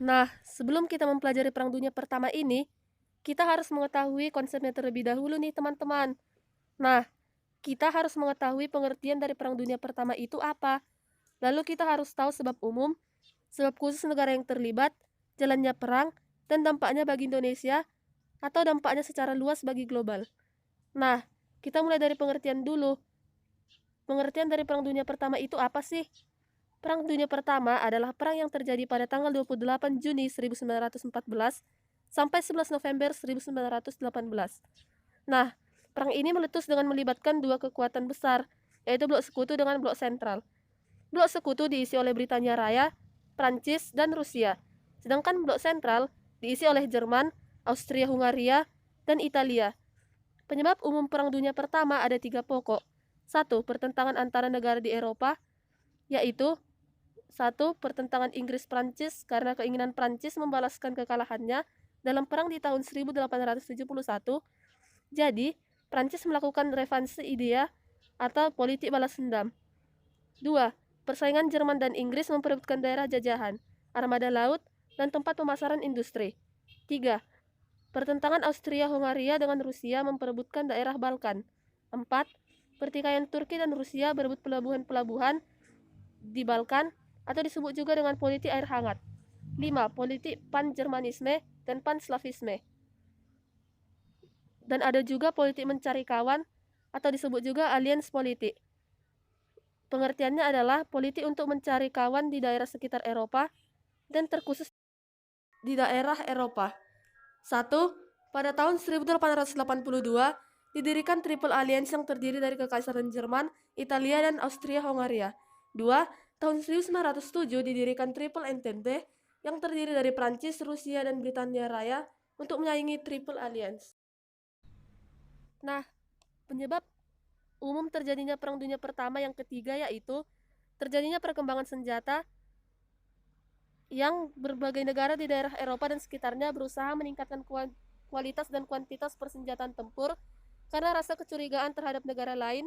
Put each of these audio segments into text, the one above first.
Nah, sebelum kita mempelajari Perang Dunia Pertama ini, kita harus mengetahui konsepnya terlebih dahulu nih teman-teman. Nah, kita harus mengetahui pengertian dari Perang Dunia Pertama itu apa. Lalu kita harus tahu sebab umum, sebab khusus negara yang terlibat, jalannya perang, dan dampaknya bagi Indonesia, atau dampaknya secara luas bagi global. Nah, kita mulai dari pengertian dulu. Pengertian dari Perang Dunia Pertama itu apa sih? Perang Dunia Pertama adalah perang yang terjadi pada tanggal 28 Juni 1914 sampai 11 November 1918. Nah, perang ini meletus dengan melibatkan dua kekuatan besar, yaitu Blok Sekutu dengan Blok Sentral. Blok Sekutu diisi oleh Britania Raya, Prancis, dan Rusia, sedangkan Blok Sentral diisi oleh Jerman, Austria-Hungaria, dan Italia. Penyebab umum Perang Dunia Pertama ada tiga pokok. Satu, pertentangan antara negara di Eropa, yaitu satu, pertentangan Inggris-Prancis karena keinginan Prancis membalaskan kekalahannya dalam perang di tahun 1871. Jadi, Prancis melakukan revanse idea atau politik balas dendam. Dua, persaingan Jerman dan Inggris memperebutkan daerah jajahan, armada laut, dan tempat pemasaran industri. Tiga, pertentangan Austria-Hungaria dengan Rusia memperebutkan daerah Balkan. Empat, pertikaian Turki dan Rusia berebut pelabuhan-pelabuhan di Balkan atau disebut juga dengan politik air hangat. 5. Politik pan-Jermanisme dan pan-Slavisme. Dan ada juga politik mencari kawan atau disebut juga alliance politik. Pengertiannya adalah politik untuk mencari kawan di daerah sekitar Eropa dan terkhusus di daerah Eropa. 1. Pada tahun 1882 didirikan Triple Alliance yang terdiri dari Kekaisaran Jerman, Italia, dan Austria-Hongaria. 2. Tahun 1907 didirikan Triple Entente yang terdiri dari Prancis, Rusia, dan Britania Raya untuk menyaingi Triple Alliance. Nah, penyebab umum terjadinya Perang Dunia Pertama yang ketiga yaitu terjadinya perkembangan senjata yang berbagai negara di daerah Eropa dan sekitarnya berusaha meningkatkan kualitas dan kuantitas persenjataan tempur karena rasa kecurigaan terhadap negara lain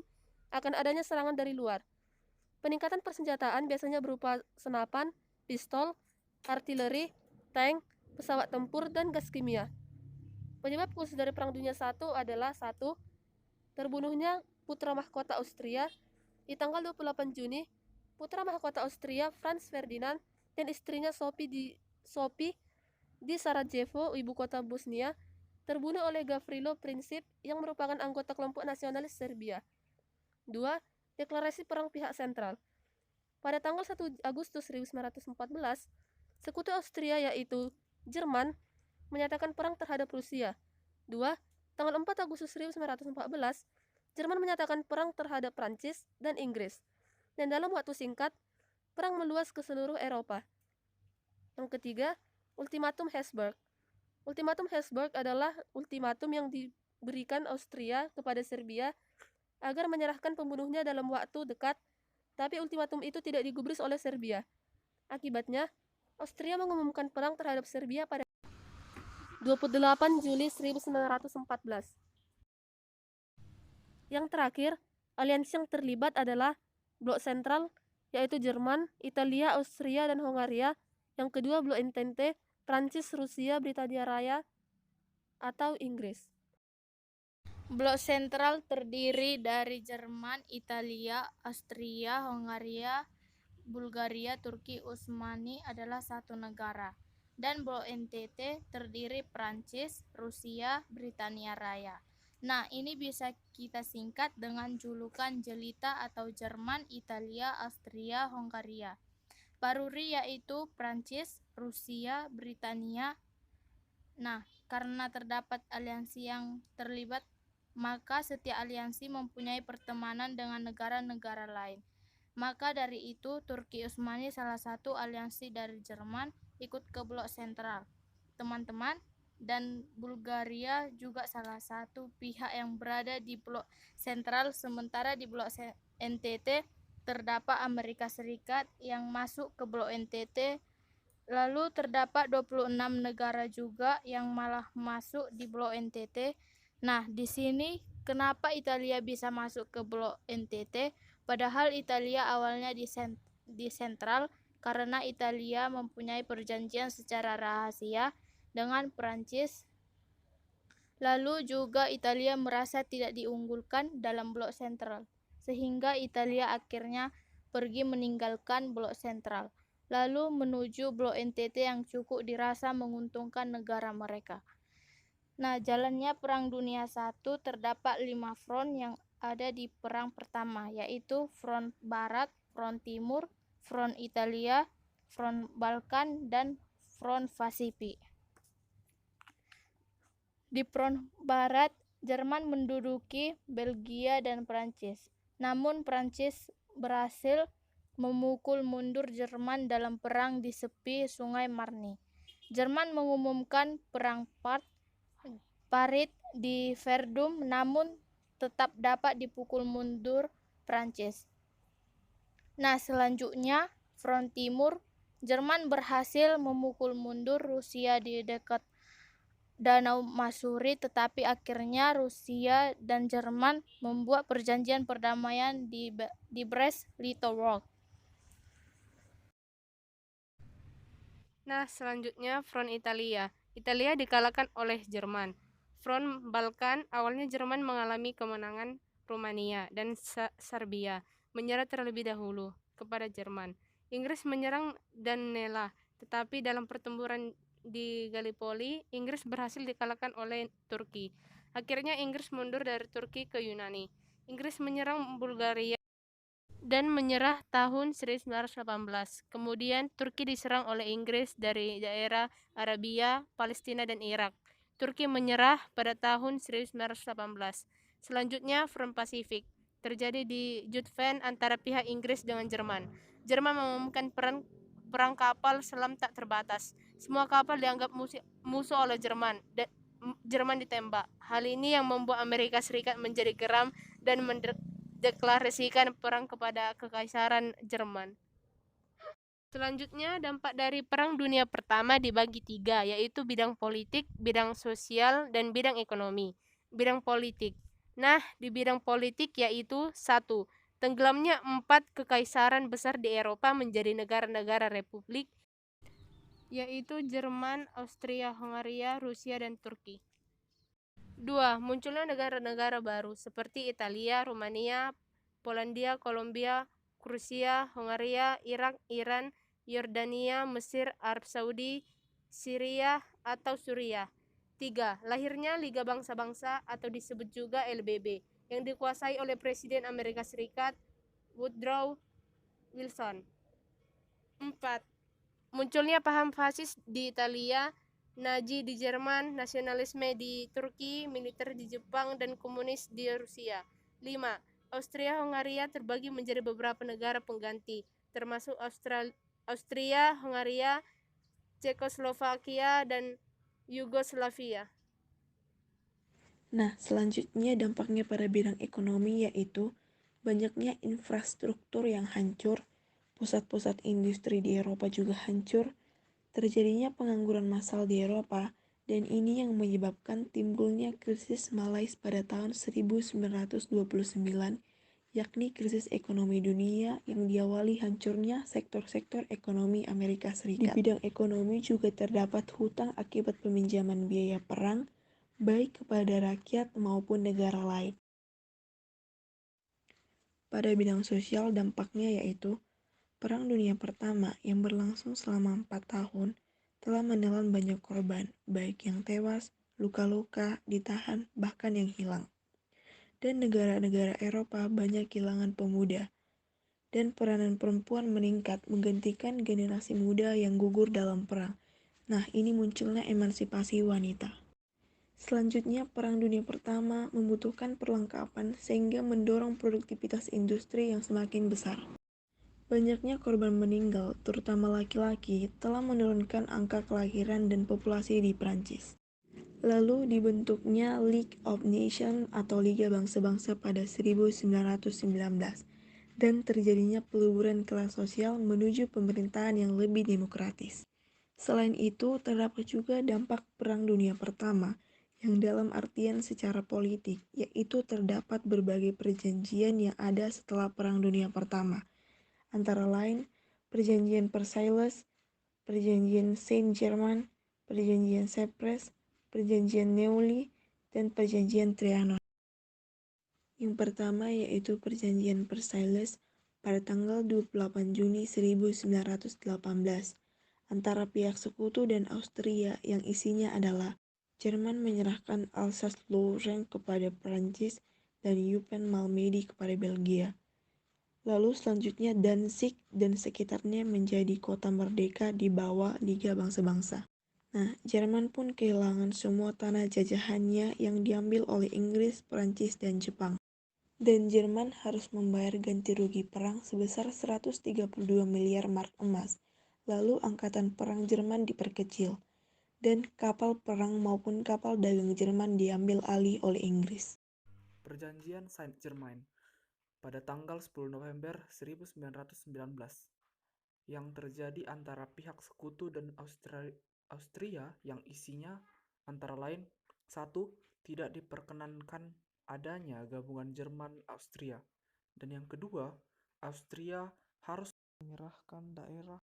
akan adanya serangan dari luar. Peningkatan persenjataan biasanya berupa senapan, pistol, artileri, tank, pesawat tempur, dan gas kimia. Penyebab khusus dari Perang Dunia I adalah satu, terbunuhnya putra mahkota Austria di tanggal 28 Juni. Putra mahkota Austria Franz Ferdinand dan istrinya Sophie di Sarajevo, ibu kota Bosnia, terbunuh oleh Gavrilo Princip yang merupakan anggota kelompok nasionalis Serbia. 2. Deklarasi Perang Pihak Sentral. Pada tanggal 1 Agustus 1914, sekutu Austria yaitu Jerman menyatakan perang terhadap Rusia. 2. Tanggal 4 Agustus 1914, Jerman menyatakan perang terhadap Prancis dan Inggris. Dan dalam waktu singkat, perang meluas ke seluruh Eropa. Yang ketiga, Ultimatum Hesburgh. Ultimatum Hesburgh adalah ultimatum yang diberikan Austria kepada Serbia agar menyerahkan pembunuhnya dalam waktu dekat, tapi ultimatum itu tidak digubris oleh Serbia. Akibatnya, Austria mengumumkan perang terhadap Serbia pada 28 Juli 1914. Yang terakhir, aliansi yang terlibat adalah Blok Sentral, yaitu Jerman, Italia, Austria, dan Hongaria. Yang kedua, Blok Entente, Prancis, Rusia, Britania Raya, atau Inggris. Blok sentral terdiri dari Jerman, Italia, Austria, Hongaria, Bulgaria, Turki, Utsmani adalah satu negara. Dan blok NTT terdiri Prancis, Rusia, Britania Raya. Nah, ini bisa kita singkat dengan julukan jelita atau Jerman, Italia, Austria, Hongaria. Paruri yaitu Prancis, Rusia, Britania. Nah, karena terdapat aliansi yang terlibat, maka setiap aliansi mempunyai pertemanan dengan negara-negara lain. Maka dari itu, Turki Utsmani salah satu aliansi dari Jerman ikut ke blok sentral. Teman-teman, dan Bulgaria juga salah satu pihak yang berada di blok sentral, sementara di blok NTT terdapat Amerika Serikat yang masuk ke blok NTT. Lalu terdapat 26 negara juga yang malah masuk di blok NTT. Nah, di sini kenapa Italia bisa masuk ke blok NTT? Padahal Italia awalnya di sentral karena Italia mempunyai perjanjian secara rahasia dengan Prancis. Lalu juga Italia merasa tidak diunggulkan dalam blok sentral, sehingga Italia akhirnya pergi meninggalkan blok sentral, lalu menuju blok NTT yang cukup dirasa menguntungkan negara mereka. Nah, jalannya Perang Dunia I terdapat 5 front yang ada di Perang Pertama, yaitu Front Barat, Front Timur, Front Italia, Front Balkan, dan Front Pasifik. Di Front Barat, Jerman menduduki Belgia dan Prancis. Namun Prancis berhasil memukul mundur Jerman dalam perang di tepi Sungai Marne. Jerman mengumumkan perang Parit di Verdun, namun tetap dapat dipukul mundur Prancis. Nah, selanjutnya Front Timur, Jerman berhasil memukul mundur Rusia di dekat Danau Masuri, tetapi akhirnya Rusia dan Jerman membuat perjanjian perdamaian di Brest-Litovsk. Nah, selanjutnya Front Italia. Italia dikalahkan oleh Jerman. Front Balkan, awalnya Jerman mengalami kemenangan Rumania dan Serbia, menyerah terlebih dahulu kepada Jerman. Inggris menyerang Danelaw, tetapi dalam pertempuran di Gallipoli, Inggris berhasil dikalahkan oleh Turki. Akhirnya Inggris mundur dari Turki ke Yunani. Inggris menyerang Bulgaria dan menyerah tahun 1918. Kemudian Turki diserang oleh Inggris dari daerah Arabia, Palestina, dan Irak. Turki menyerah pada tahun 1918. Selanjutnya Front Pasifik terjadi di Jutphen antara pihak Inggris dengan Jerman. Jerman mengumumkan perang kapal selam tak terbatas. Semua kapal dianggap musuh oleh Jerman. Jerman ditembak. Hal ini yang membuat Amerika Serikat menjadi geram dan deklarasikan perang kepada Kekaisaran Jerman. Selanjutnya, dampak dari Perang Dunia Pertama dibagi 3, yaitu bidang politik, bidang sosial, dan bidang ekonomi. Bidang politik. Nah, di bidang politik yaitu 1. Tenggelamnya 4 kekaisaran besar di Eropa menjadi negara-negara republik, yaitu Jerman, Austria, Hungaria, Rusia, dan Turki. 2. Munculnya negara-negara baru seperti Italia, Rumania, Polandia, Kolombia, Rusia, Hungaria, Irak, Iran, Yordania, Mesir, Arab Saudi, Syria, atau Suriah. 3. Lahirnya Liga Bangsa-Bangsa atau disebut juga LBB yang dikuasai oleh Presiden Amerika Serikat Woodrow Wilson. 4. Munculnya paham fasis di Italia, Nazi di Jerman, nasionalisme di Turki, militer di Jepang, dan komunis di Rusia. 5. Austria-Hungaria terbagi menjadi beberapa negara pengganti, termasuk Austria, Hungaria, Cekoslovakia, dan Yugoslavia. Nah, selanjutnya dampaknya pada bidang ekonomi yaitu banyaknya infrastruktur yang hancur, pusat-pusat industri di Eropa juga hancur, terjadinya pengangguran massal di Eropa, dan ini yang menyebabkan timbulnya krisis Malais pada tahun 1929, yakni krisis ekonomi dunia yang diawali hancurnya sektor-sektor ekonomi Amerika Serikat. Di bidang ekonomi juga terdapat hutang akibat peminjaman biaya perang, baik kepada rakyat maupun negara lain. Pada bidang sosial dampaknya yaitu Perang Dunia Pertama yang berlangsung selama 4 tahun telah menelan banyak korban, baik yang tewas, luka-luka, ditahan, bahkan yang hilang. Dan negara-negara Eropa banyak kehilangan pemuda, dan peranan perempuan meningkat menggantikan generasi muda yang gugur dalam perang. Nah, ini munculnya emansipasi wanita. Selanjutnya, Perang Dunia Pertama membutuhkan perlengkapan sehingga mendorong produktivitas industri yang semakin besar. Banyaknya korban meninggal, terutama laki-laki, telah menurunkan angka kelahiran dan populasi di Prancis. Lalu dibentuknya League of Nations atau Liga Bangsa-Bangsa pada 1919 dan terjadinya peluburan kelas sosial menuju pemerintahan yang lebih demokratis. Selain itu, terdapat juga dampak Perang Dunia Pertama yang dalam artian secara politik, yaitu terdapat berbagai perjanjian yang ada setelah Perang Dunia Pertama. Antara lain, Perjanjian Versailles, Perjanjian Saint-Germain, Perjanjian Cyprus, Perjanjian Neuilly, dan Perjanjian Trianon. Yang pertama yaitu Perjanjian Versailles pada tanggal 28 Juni 1918 antara pihak sekutu dan Austria yang isinya adalah Jerman menyerahkan Alsace-Lorraine kepada Prancis dan Eupen-Malmedy kepada Belgia. Lalu selanjutnya Danzig dan sekitarnya menjadi kota merdeka di bawah Liga Bangsa-Bangsa. Nah, Jerman pun kehilangan semua tanah jajahannya yang diambil oleh Inggris, Prancis, dan Jepang. Dan Jerman harus membayar ganti rugi perang sebesar 132 miliar mark emas. Lalu angkatan perang Jerman diperkecil, dan kapal perang maupun kapal dagang Jerman diambil alih oleh Inggris. Perjanjian Saint-Germain pada tanggal 10 November 1919 yang terjadi antara pihak sekutu dan Austria yang isinya antara lain 1. Tidak diperkenankan adanya gabungan Jerman-Austria, dan yang kedua, Austria harus menyerahkan daerah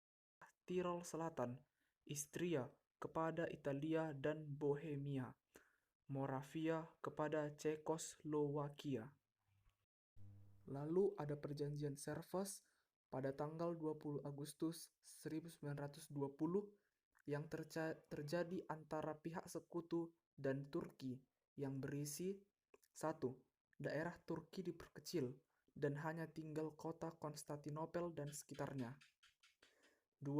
Tirol Selatan, Istria, kepada Italia dan Bohemia, Moravia kepada Cekoslowakia. Lalu ada Perjanjian Sèvres pada tanggal 20 Agustus 1920 yang terjadi antara pihak sekutu dan Turki yang berisi 1. Daerah Turki diperkecil dan hanya tinggal kota Konstantinopel dan sekitarnya. 2.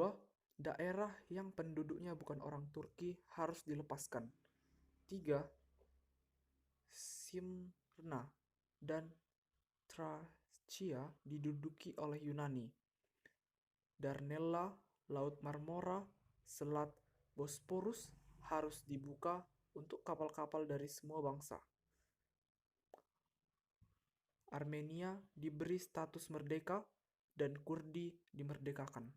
Daerah yang penduduknya bukan orang Turki harus dilepaskan. 3. Smyrna dan Tracia diduduki oleh Yunani. Dardanella, Laut Marmora, Selat Bosporus harus dibuka untuk kapal-kapal dari semua bangsa. Armenia diberi status merdeka dan Kurdi dimerdekakan.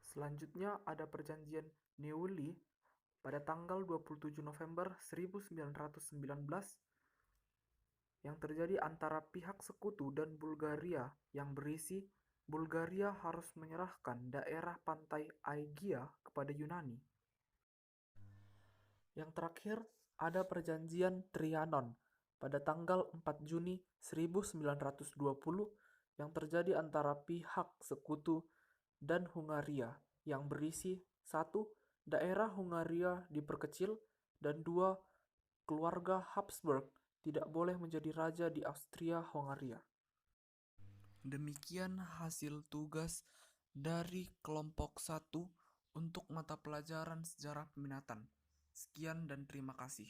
Selanjutnya ada Perjanjian Neuilly pada tanggal 27 November 1919 yang terjadi antara pihak sekutu dan Bulgaria yang berisi Bulgaria harus menyerahkan daerah pantai Aegia kepada Yunani. Yang terakhir ada Perjanjian Trianon pada tanggal 4 Juni 1920 yang terjadi antara pihak sekutu dan Hungaria yang berisi 1. Daerah Hungaria diperkecil, dan 2. Keluarga Habsburg tidak boleh menjadi raja di Austria-Hongaria. Demikian hasil tugas dari kelompok 1 untuk mata pelajaran sejarah peminatan. Sekian dan terima kasih.